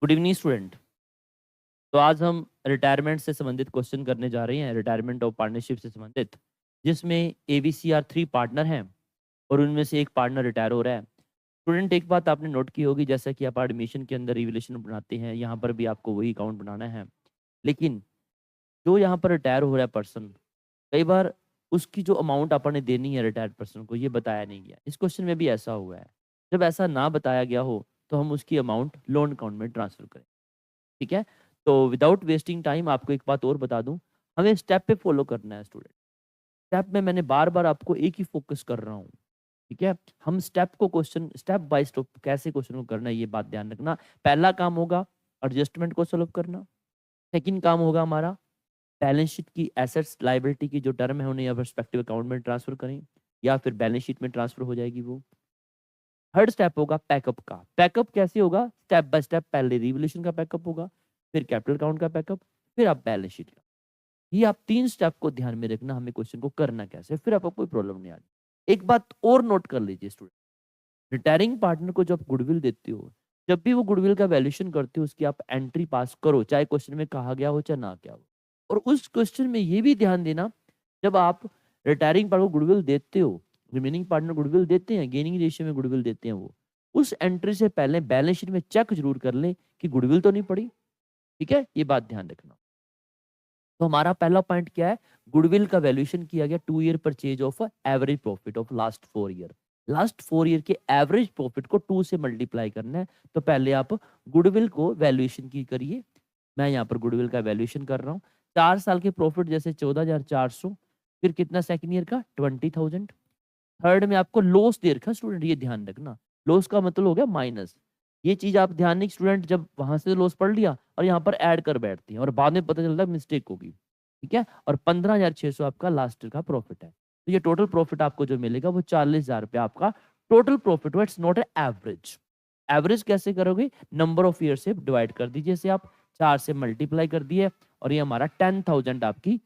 Good evening student. तो आज हम रिटायरमेंट से संबंधित क्वेश्चन करने जा रहे हैं, रिटायरमेंट ऑफ पार्टनरशिप से संबंधित, जिसमें एबीसीआर 3 पार्टनर हैं और उनमें से एक पार्टनर रिटायर हो रहा है। स्टूडेंट, एक बात आपने नोट की होगी, जैसा कि आप एडमिशन के अंदर रिवैल्यूएशन बनाते हैं, यहाँ पर भी आपको वही अकाउंट बनाना है। लेकिन जो यहाँ पर रिटायर हो रहा है पर्सन, कई बार उसकी जो अमाउंट आपने देनी है रिटायर्ड पर्सन को, ये बताया नहीं गया। इस क्वेश्चन में भी ऐसा हुआ है। जब ऐसा ना बताया गया हो तो हम उसकी अमाउंट लोन अकाउंट में ट्रांसफर करें। ठीक है। तो विदाउट वेस्टिंग टाइम आपको एक बात और बता दूं, हमें स्टेप पे फॉलो करना है स्टूडेंट। स्टेप में मैंने बार बार आपको एक ही फोकस कर रहा हूँ। ठीक है। हम स्टेप को क्वेश्चन स्टेप बाय स्टेप कैसे क्वेश्चन को करना है, ये बात ध्यान रखना। पहला काम होगा एडजस्टमेंट को सॉल्व करना। सेकंड काम होगा हमारा बैलेंस शीट की एसेट्स लायबिलिटी की जो टर्म है उन्हें या रिस्पेक्टिव अकाउंट में ट्रांसफर करें, या फिर बैलेंस शीट में ट्रांसफर हो जाएगी वो। थर्ड स्टेप होगा पैकअप का। पैकअप कैसे होगा? स्टेप बाय स्टेप, पहले रिवोल्यूशन का पैकअप होगा, फिर कैपिटल अकाउंट का पैकअप, फिर आप बैलेंस शीट का। ये आप 3 स्टेप को ध्यान में रखना, हमें क्वेश्चन को करना कैसे, फिर आपको कोई प्रॉब्लम नहीं आनी। एक बात और नोट कर लीजिए स्टूडेंट, रिटायरिंग पार्टनर को जब गुडविल देते हो, जब भी वो गुडविल का वैल्यूएशन करते हो, उसकी आप एंट्री पास करो, चाहे क्वेश्चन में कहा गया हो चाहे ना क्या हो। और उस क्वेश्चन में ये भी ध्यान देना, जब आप रिटायरिंग पार्टनर को गुडविल देते हो, रिमेनिंग पार्टनर गुडविल देते हैं, गेनिंग रेशियो में गुडविल देते हैं, वो उस एंट्री से पहले बैलेंस शीट में चेक जरूर कर लें कि गुडविल तो नहीं पड़ी। ठीक है, ये बात ध्यान रखना। तो हमारा पहला पॉइंट क्या है? गुडविल का वैल्यूएशन किया गया 2 year purchase of average profit of last 4 year. Last 4 year के एवरेज प्रॉफिट को 2 से मल्टीप्लाई करना है। तो पहले आप गुडविल को वैल्यूएशन की करिए। मैं यहाँ पर गुडविल का वैल्यूएशन कर रहा हूँ। 4 साल के प्रॉफिट जैसे 14,400, फिर कितना सेकंड ईयर का 20,000। थर्ड में आपको लॉस दे रखा स्टूडेंट, ये ध्यान रखना। लॉस का मतलब हो गया माइनस। ये चीज आप ध्यान नहीं, स्टूडेंट जब वहां से लॉस पढ़ लिया और यहाँ पर ऐड कर बैठती हैं और बाद में पता चलता है मिस्टेक होगी। ठीक है। और 15,600 आपका लास्ट का प्रॉफिट है। तो ये टोटल प्रॉफिट आपको जो मिलेगा वो 40,000 आपका टोटल प्रॉफिट हुआ। It's not a average. Average कैसे करोगे? नंबर ऑफ ईयर से डिवाइड कर दीजिए, जैसे आप 4 से मल्टीप्लाई कर दिए और ये हमारा 10,000 आपकी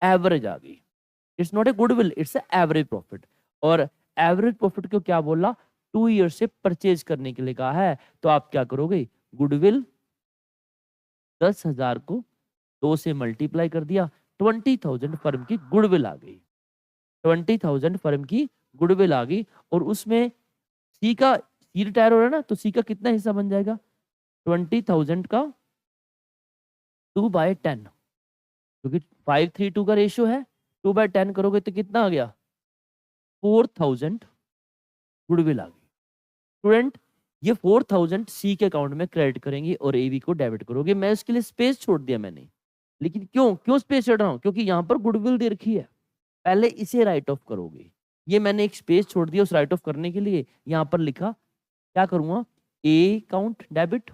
एवरेज आ गई। It's not a goodwill, it's a average profit. और एवरेज प्रॉफिट को क्या बोला? 2 ईयर से परचेज करने के लिए कहा है। तो आप क्या करोगे? गुडविल 10,000 को 2 से मल्टीप्लाई कर दिया, 20,000 फर्म की गुडविल आ गई। 20,000 फर्म की गुडविल आ गई। और उसमें सी रिटायर हो रहा है ना, तो सी का कितना हिस्सा बन जाएगा? 20,000 का 2/10, क्योंकि 5:3 का रेशियो है। 2/10 करोगे तो कितना आ गया? 4,000 गुडविल आ गई। स्टूडेंट, ये 4,000 सी के अकाउंट में क्रेडिट करेंगे और एवी को डेबिट करोगे। मैं इसके लिए स्पेस छोड़ दिया मैंने। लेकिन क्यों क्यों स्पेस छोड़ रहा हूं? क्योंकि यहाँ पर गुडविल दे रखी है, पहले इसे राइट ऑफ करोगे। ये मैंने एक स्पेस छोड़ दिया उस राइट ऑफ करने के लिए। यहाँ पर लिखा, क्या करूंगा? A account debit,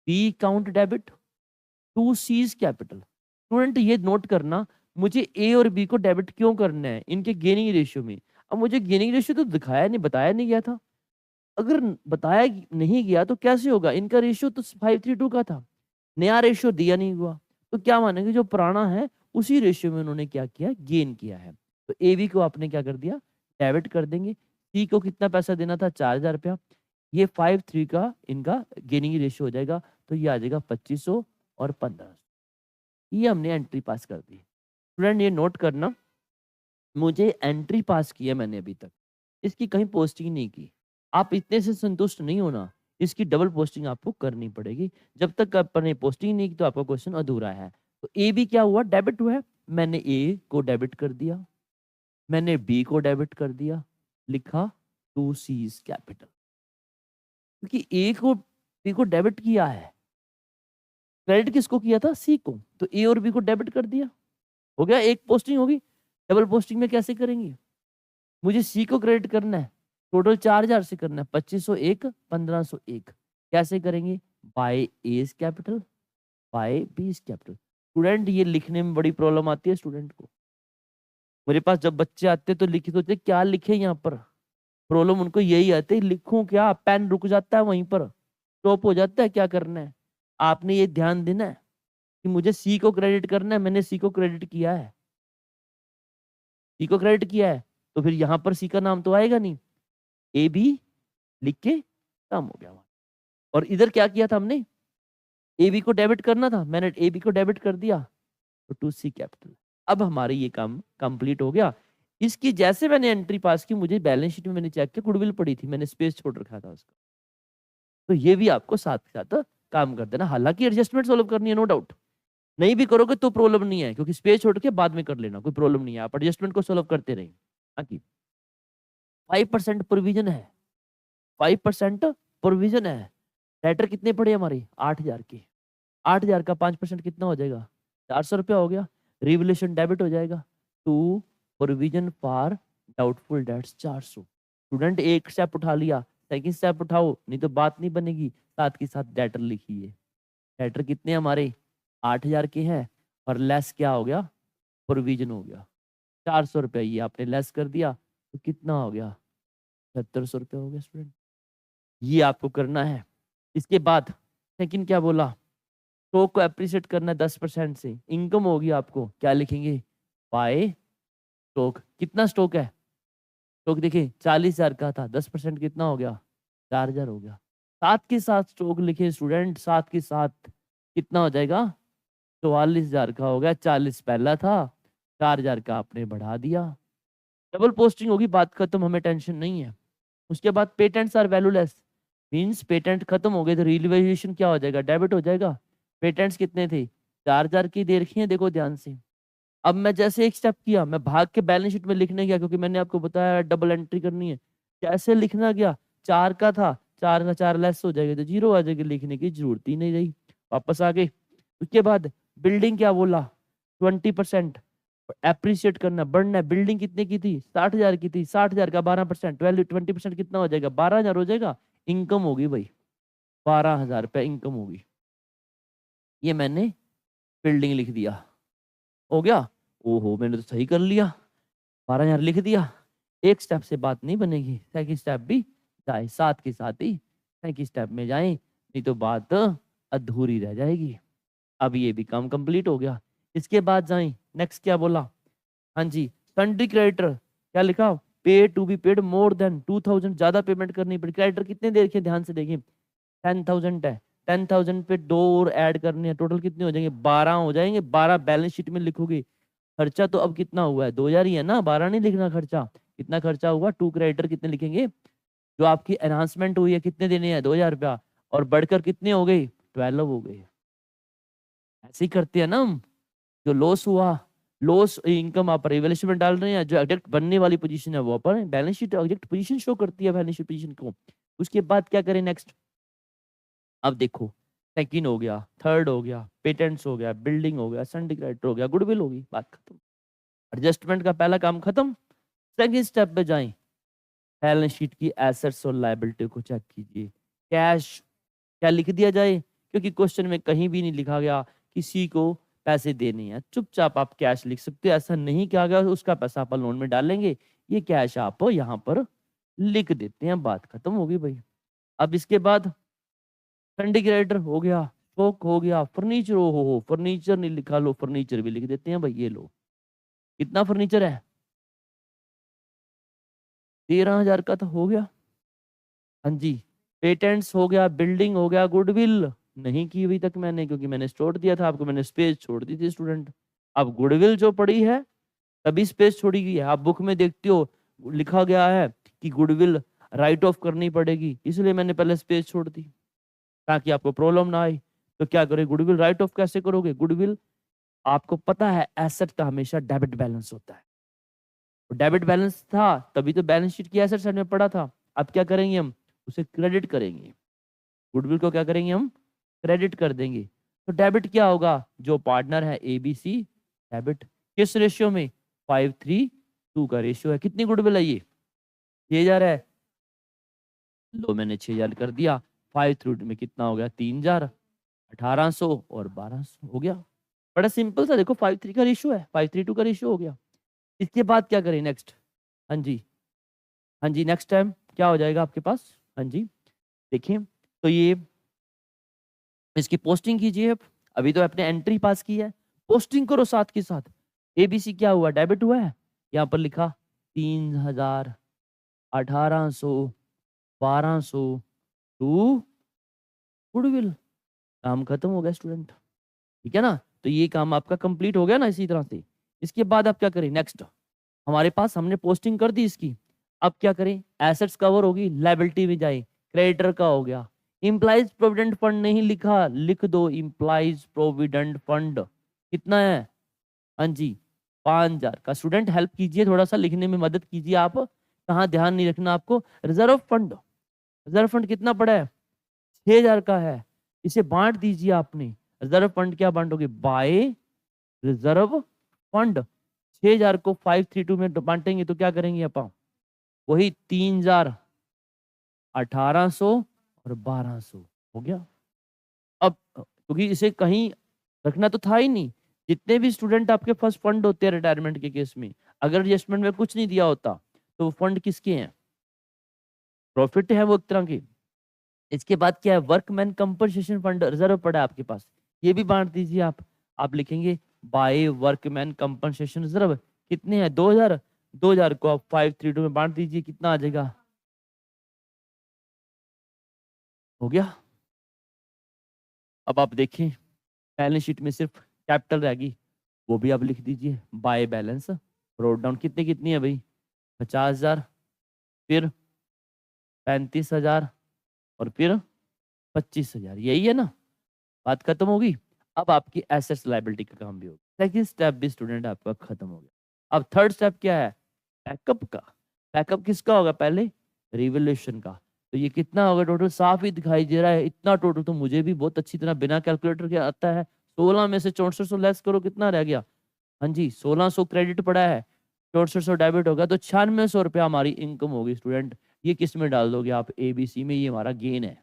B account debit to C's capital. Student, ये नोट करना, मुझे ए और बी को डेबिट क्यों करना है इनके गेनिंग रेशियो में। अब मुझे गेनिंग रेशियो तो दिखाया नहीं, बताया नहीं गया था। अगर बताया नहीं गया तो कैसे होगा? इनका रेशियो तो 5:3 का था, नया रेशियो दिया नहीं हुआ। तो क्या मानेंगे? जो पुराना है उसी रेशियो में उन्होंने क्या किया? गेन किया है। तो एवी को आपने क्या कर दिया? डेबिट कर देंगे। सी को कितना पैसा देना था? 4,000 रुपया। ये 5:3 का इनका गेनिंग रेशियो हो जाएगा। तो ये आ जाएगा 2,500 और 1,500। ये हमने एंट्री पास कर दी। स्टूडेंट, ये नोट करना, मुझे एंट्री पास की है मैंने अभी तक, इसकी कहीं पोस्टिंग नहीं की। आप इतने से संतुष्ट नहीं होना, इसकी डबल पोस्टिंग आपको करनी पड़ेगी। जब तक आपने पोस्टिंग नहीं की तो आपका क्वेश्चन अधूरा है। तो ए भी क्या हुआ? डेबिट हुआ है। मैंने ए को डेबिट कर दिया, मैंने बी को डेबिट कर दिया, लिखा टू सीज कैपिटल। क्योंकि ए को बी को डेबिट किया है, क्रेडिट किसको किया था? सी को। तो ए और बी को डेबिट कर दिया, हो गया, एक पोस्टिंग होगी। डबल पोस्टिंग में कैसे करेंगे? मुझे सी को क्रेडिट करना है, टोटल 4,000 से करना है, 2,501 1,501। कैसे करेंगे? By A's capital, by B's capital. Student, ये लिखने में बड़ी प्रॉब्लम आती है स्टूडेंट को। मेरे पास जब बच्चे आते तो लिखे सोचते क्या लिखे यहाँ पर। प्रॉब्लम उनको यही आती है, लिखूं क्या? पेन रुक जाता है वहीं पर, स्टॉप हो जाता है। क्या करना है? आपने ये ध्यान देना है कि मुझे सी को क्रेडिट करना है। मैंने सी को क्रेडिट किया है, सी को क्रेडिट किया है, तो फिर यहाँ पर सी का नाम तो आएगा नहीं। ए बी लिख के काम हो गया। और इधर क्या किया था हमने, एबी को डेबिट करना था, मैंने एबी को डेबिट कर दिया तो टू सी कैपिटल। अब हमारे ये काम कंप्लीट हो गया। इसकी जैसे मैंने एंट्री पास की, मुझे बैलेंस शीट में मैंने चेक किया गुडविल पड़ी थी, मैंने स्पेस छोड़ रखा था उसका। तो ये भी आपको साथ के साथ काम कर देना। हालांकि एडजस्टमेंट सोल्व करनी है, नो डाउट, नहीं भी करोगे तो प्रॉब्लम नहीं है, क्योंकि स्पेस छोड़ के बाद में कर लेना, कोई प्रॉब्लम नहीं है, आप एडजस्टमेंट को सोल्व करते रहिए। बाकी 5% प्रोविजन है, 5% प्रोविजन है। लेटर कितने पड़े हमारे, 8,000 के। 8,000 का 5% कितना हो जाएगा, 400 रुपया हो गया। रिवोल्यूशन डेबिट हो जाएगा to provision for doubtful debts 400। Student एक स्टेप उठा लिया, सेकंड स्टेप उठाओ, नहीं तो बात नहीं बनेगी। साथ के साथ डेटर लिखिए। डेटर कितने हमारे 8,000 के हैं, और लेस क्या हो गया, प्रोविजन हो गया 400 रुपया। ये आपने लेस कर दिया तो कितना हो गया, 700 रुपया हो गया स्टूडेंट। ये आपको करना है। इसके बाद सेकंड क्या बोला, स्टॉक को अप्रिशिएट करना है 10% से। इनकम होगी आपको, क्या लिखेंगे, बाय स्टॉक। कितना स्टॉक है, स्टॉक देखिए 40,000 का था, 10% कितना हो गया, 4,000 हो गया। साथ के साथ स्टॉक लिखे स्टूडेंट, साथ के साथ कितना हो जाएगा, 44,000 का हो गया। 40 पहला था, 4,000 का आपने बढ़ा दिया। डबल पोस्टिंग होगी, बात खत्म, हमें टेंशन नहीं है। उसके बाद patents are valueless, means patent खत्म हो गए तो रिवैल्यूएशन क्या हो जाएगा, डेबिट हो जाएगा। पेटेंट्स कितने थे, 4,000 की दे रखी है, देखो ध्यान से। अब मैं जैसे एक स्टेप किया, मैं भाग के बैलेंस शीट में लिखने गया, क्योंकि मैंने आपको बताया डबल एंट्री करनी है। कैसे लिखना गया, 4 का था, 4 का 4 लेस हो जाएगा तो 0 आ जाएगी, लिखने की जरूरत ही नहीं रही, वापस आ गए। उसके बाद बिल्डिंग क्या बोला, 20% एप्रिशिएट करना, बढ़ना है। बिल्डिंग कितने की थी, 60,000 की थी, 60,000 का 12%, 20% कितना हो जाएगा, 12,000 हो जाएगा। इनकम होगी भाई 12,000 रुपये इनकम होगी। ये मैंने बिल्डिंग लिख दिया, हो गया। ओहो मैंने तो सही कर लिया, 12,000 लिख दिया। एक स्टेप से बात नहीं बनेगी, सेकंड स्टेप भी जाए, साथ के साथ ही सेकंड स्टेप में जाए, नहीं तो बात अधूरी रह जाएगी। अब ये भी काम कंप्लीट हो गया। इसके बाद जाए नेक्स्ट क्या बोला, हाँ जी, सन्ड्री क्रेडिटर क्या लिखा, pay to be paid more than 2,000, ज्यादा पेमेंट करनी पड़ी। क्रेडिटर कितने दे रखे, ध्यान से देखिए 10,000 है, 10,000 पे 2 और ऐड करने हैं, टोटल कितने हो जाएंगे, 12 हो जाएंगे। 12 बैलेंस शीट में लिखोगे। खर्चा तो अब कितना हुआ है, 2,000 ही है ना, 12 नहीं लिखना खर्चा। कितना खर्चा हुआ, टू क्रेडिटर कितने लिखेंगे, जो आपकी एनहांसमेंट हुई है कितने देने हैं, 2,000 रुपया, और बढ़कर कितने हो गए, 12 हो गए। ऐसे ही करते हैं ना हम। जो लॉस हुआ, लॉस इनकम आप रिवैल्यूएशन में डाल रहे हैं, जो एग्जैक्ट बनने वाली पोजीशन है वो पर balance sheet exact position show करती है, बैलेंस शीट पोजीशन को। उसके बाद क्या करें नेक्स्ट, अब देखो, सेकंड हो गया, थर्ड हो गया, पेटेंट्स हो गया, बिल्डिंग हो गया, सिंडिकेट हो गया, गुडविल होगी, बात खत्म। एडजस्टमेंट का पहला काम खत्म। सेकंड स्टेप पे जाएं, बैलेंस शीट की एसेट्स और लायबिलिटी को चेक कीजिए। कैश क्या लिख दिया जाए, क्योंकि क्वेश्चन में कहीं भी नहीं लिखा गया किसी को पैसे देने हैं, चुपचाप आप कैश लिख सकते हो। ऐसा नहीं किया गया उसका पैसा आप लोन में डालेंगे, ये कैश आप यहाँ पर लिख देते हैं, बात खत्म होगी भाई। अब इसके बाद सिंडिकेटर हो गया, स्टॉक हो गया, फर्नीचर, हो फर्नीचर नहीं लिखा, लो फर्नीचर भी लिख देते हैं भाई। ये लो, कितना फर्नीचर है, 13,000 का तो हो गया। हाँ जी, पेटेंट्स हो गया, बिल्डिंग हो गया, गुडविल नहीं की अभी तक मैंने, क्योंकि मैंने स्टोर दिया था आपको, मैंने स्पेस छोड़ दी थी स्टूडेंट। अब गुडविल जो पड़ी है तभी स्पेस छोड़ी गई है। आप बुक में देखते हो लिखा गया है कि गुडविल राइट ऑफ करनी पड़ेगी, इसलिए मैंने पहले स्पेस छोड़ दी ताकि आपको प्रॉब्लम ना आए। तो क्या करें, गुडविल राइट ऑफ कैसे करोगे, गुडविल आपको पता है एसेट का हमेशा डेबिट बैलेंस होता है, डेबिट बैलेंस था तभी तो बैलेंस शीट की एसेट साइड में पड़ा था। अब क्या करेंगे हम, उसे क्रेडिट करेंगे, गुडविल को क्या करेंगे हम, क्रेडिट कर देंगे। तो डेबिट क्या होगा, जो पार्टनर है एबीसी, डेबिट किस रेशियो में, 5:3:2 का रेशियो है। कितनी गुडविल है ये, 6,000 है, लो मैंने 6,000 कर दिया। 5 में कितना हो गया, 3,000, 1,800 और 1,200 हो गया। बड़ा सिंपल सा, देखो 5:3 का रेशियो है, 5:3:2 का रेशियो हो गया। इसके बाद क्या करें नेक्स्ट, हाँ जी, हाँ जी, नेक्स्ट टाइम क्या हो जाएगा आपके पास, हाँ जी देखिए, तो ये इसकी पोस्टिंग कीजिए। अभी तो आपने एंट्री पास की है, पोस्टिंग करो साथ के साथ। एबीसी क्या हुआ, डेबिट हुआ है, यहाँ पर लिखा 3,000, 1,800, 1,200 टू गुडविल, काम खत्म हो गया स्टूडेंट। ठीक है ना, तो ये काम आपका कंप्लीट हो गया ना इसी तरह से। इसके बाद आप क्या करें नेक्स्ट, हमारे पास हमने पोस्टिंग कर दी इसकी। अब क्या करें, एसेट्स कवर होगी, लायबिलिटी में जाए, क्रेडिटर का हो गया। इम्प्लाइज प्रोविडेंट फंड नहीं लिखा, लिख दो इम्प्लाइज प्रोविडेंट फंड। कितना है, हाँ जी 5,000 का। स्टूडेंट हेल्प कीजिए, थोड़ा सा लिखने में मदद कीजिए आप, कहाँ ध्यान नहीं रखना आपको। रिजर्व फंड, रिजर्व फंड कितना पड़ा है, 6,000 का है। इसे बांट दीजिए आपने। रिजर्व फंड क्या बांटोगे, बाय रिजर्व फंड। 6,000 को 532 में बांटेंगे तो क्या करेंगे अपन, वही 3,000, 1,800 और 1,200 हो गया। अब क्योंकि इसे कहीं रखना तो था ही नहीं, जितने भी स्टूडेंट आपके पास फंड होते हैं रिटायरमेंट के केस में, अगर एडजस्टमेंट में कुछ नहीं दिया होता तो वो फंड किसके हैं, प्रॉफिट है वो एक तरह की। इसके बाद क्या है, वर्कमैन कंपनसेशन फंड रिजर्व पड़ा है आपके पास, ये भी बांट दीजिए आप लिखेंगे बाय वर्कमैन कंपनसेशन रिजर्व। कितने हैं, 2,000। 2,000 को आप 532 में बांट दीजिए, कितना आ जाएगा, हो गया। अब आप देखें, बैलेंस शीट में सिर्फ कैपिटल रहेगी, वो भी आप लिख दीजिए बाय बैलेंस। रोड डाउन कितने कितनी है भाई, 50,000, फिर 35,000 और फिर 25,000, यही है ना, बात खत्म होगी। अब आपकी एसेट्स लायबिलिटी का काम भी होगा, सेकंड स्टेप भी स्टूडेंट आपका खत्म हो गया। अब थर्ड स्टेप क्या है, बैकअप का। बैकअप किसका होगा, पहले रिवोल्यूशन का। तो ये कितना होगा टोटल, साफ ही दिखाई दे रहा है इतना टोटल, तो मुझे भी बहुत अच्छी तरह बिना कैलकुलेटर के आता है। 16 में से 6400 लेस करो, कितना रह गया, हाँ जी 1600 क्रेडिट पड़ा है, 6400 डेबिट होगा, तो 9600 रुपया हमारी इनकम होगी स्टूडेंट। ये किस में डाल दोगे आप, ABC में, ये हमारा गेन है।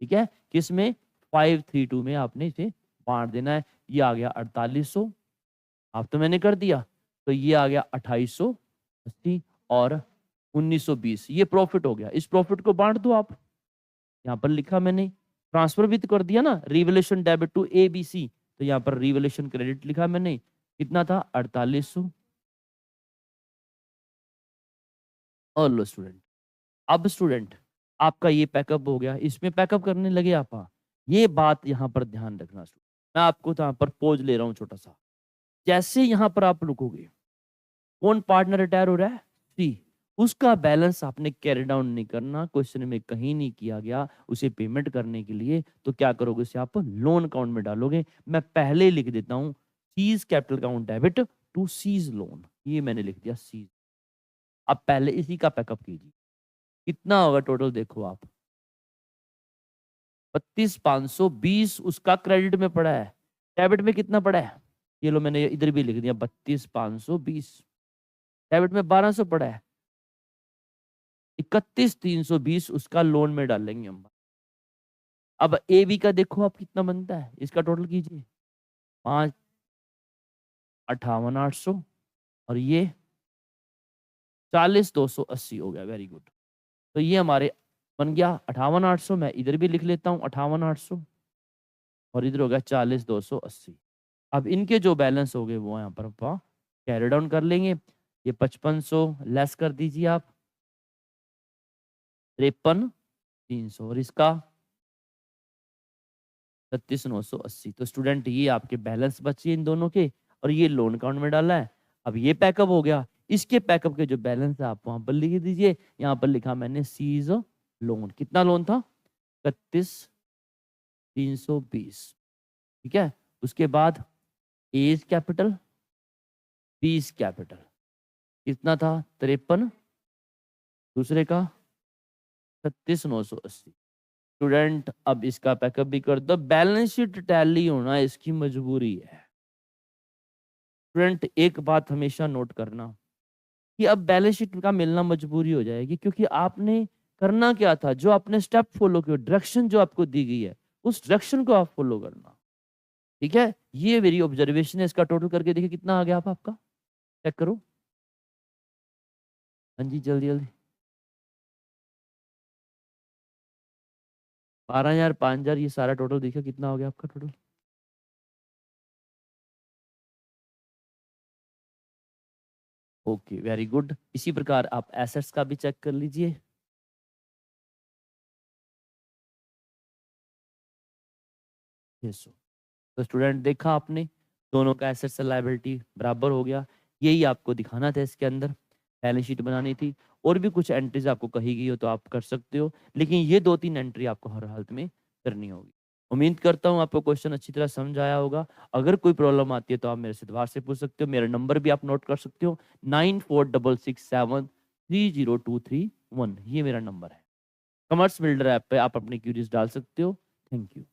ठीक है, किस में, 532 में आपने इसे बांट देना है। ये आ गया 4800, आप तो मैंने कर दिया, तो ये आ गया 2880 और 1920, ये प्रॉफिट हो गया। इस प्रॉफिट को बांट दो आप, यहाँ पर लिखा मैंने, ट्रांसफर भी तो कर दिया ना, रिवोल्यूशन डेबिट टू ABC, तो यहाँ पर रिवोल्यूशन क्रेडिट लिखा मैंने, कितना था 4800। और लो स्टूडेंट, अब स्टूडेंट आपका ये पैकअप हो गया, इसमें पैकअप करने लगे आप। ये बात यहाँ पर ध्यान रखना स्टूडेंट, मैं आपको तो यहाँ पर पोज ले रहा हूँ छोटा सा। जैसे यहाँ पर आप रुकोगे, कौन पार्टनर रिटायर हो रहा है, सी, उसका बैलेंस आपने कैरी डाउन नहीं करना, क्वेश्चन में कहीं नहीं किया गया उसे पेमेंट करने के लिए। तो क्या करोगे, उसे आप लोन अकाउंट में डालोगे। मैं पहले लिख देता हूँ, C's capital account debit to C's loan, ये मैंने लिख दिया सीज। अब पहले इसी का पैकअप कीजिए, कितना होगा टोटल, देखो आप 32,520 उसका क्रेडिट में पड़ा है, डेबिट में कितना पड़ा है, ये लो मैंने इधर भी लिख दिया 32,520, डेबिट में 1,200 पड़ा है, 31,320 उसका लोन में डालेंगे हम। अब AB का देखो आप कितना बनता है, इसका टोटल कीजिए, 5,58,800 और ये 40,280 हो गया, वेरी गुड। तो ये हमारे बन गया 58,800, मैं इधर भी लिख लेता हूँ 58,800 और इधर हो गया 40,280। अब इनके जो बैलेंस हो गए वो यहाँ पर कैरी डाउन कर लेंगे। ये 5500 लेस कर दीजिए आप, 53,300 और इसका 36,980। तो स्टूडेंट ये आपके बैलेंस बचे इन दोनों के, और ये लोन अकाउंट में डाला है। अब ये पैकअप हो गया, इसके पैकअप के जो बैलेंस है आप वहां पर लिख दीजिए। यहाँ पर लिखा मैंने सीज लोन, कितना लोन था, 31,320। ठीक है, उसके बाद एज कैपिटल, बीस कैपिटल कितना था, 53, दूसरे का 36,980। स्टूडेंट अब इसका पैकअप भी कर दो, बैलेंस शीट टैली होना इसकी मजबूरी है। स्टूडेंट एक बात हमेशा नोट करना कि अब बैलेंस शीट का मिलना मजबूरी हो जाएगी, क्योंकि आपने करना क्या था, जो आपने स्टेप फॉलो किया, डायरेक्शन जो आपको दी गई है उस डायरेक्शन को आप फॉलो करना। ठीक है, ये मेरी ऑब्जर्वेशन है, इसका टोटल करके देखिए कितना आ गया आप, आपका चेक करो। हाँ जी जल्दी जल्दी, 12,000, 5,000, ये सारा टोटल देखिए कितना हो गया आपका टोटल। ओके वेरी गुड, इसी प्रकार आप एसेट्स का भी चेक कर लीजिए। 600। तो स्टूडेंट देखा आपने, दोनों का एसेट्स और लायबिलिटी बराबर हो गया। यही आपको दिखाना था इसके अंदर, बैलेंस शीट बनानी थी। और भी कुछ एंट्रीज आपको कही गई हो तो आप कर सकते हो, लेकिन ये 2-3 एंट्री आपको हर हालत में करनी होगी। उम्मीद करता हूँ आपको क्वेश्चन अच्छी तरह समझ आया होगा। अगर कोई प्रॉब्लम आती है तो आप मेरे से दोबारा से पूछ सकते हो। मेरा नंबर भी आप नोट कर सकते हो, 9466730231, ये मेरा नंबर है। कॉमर्स बिल्डर ऐप पे आप अपनी क्यूरीज डाल सकते हो। Thank you.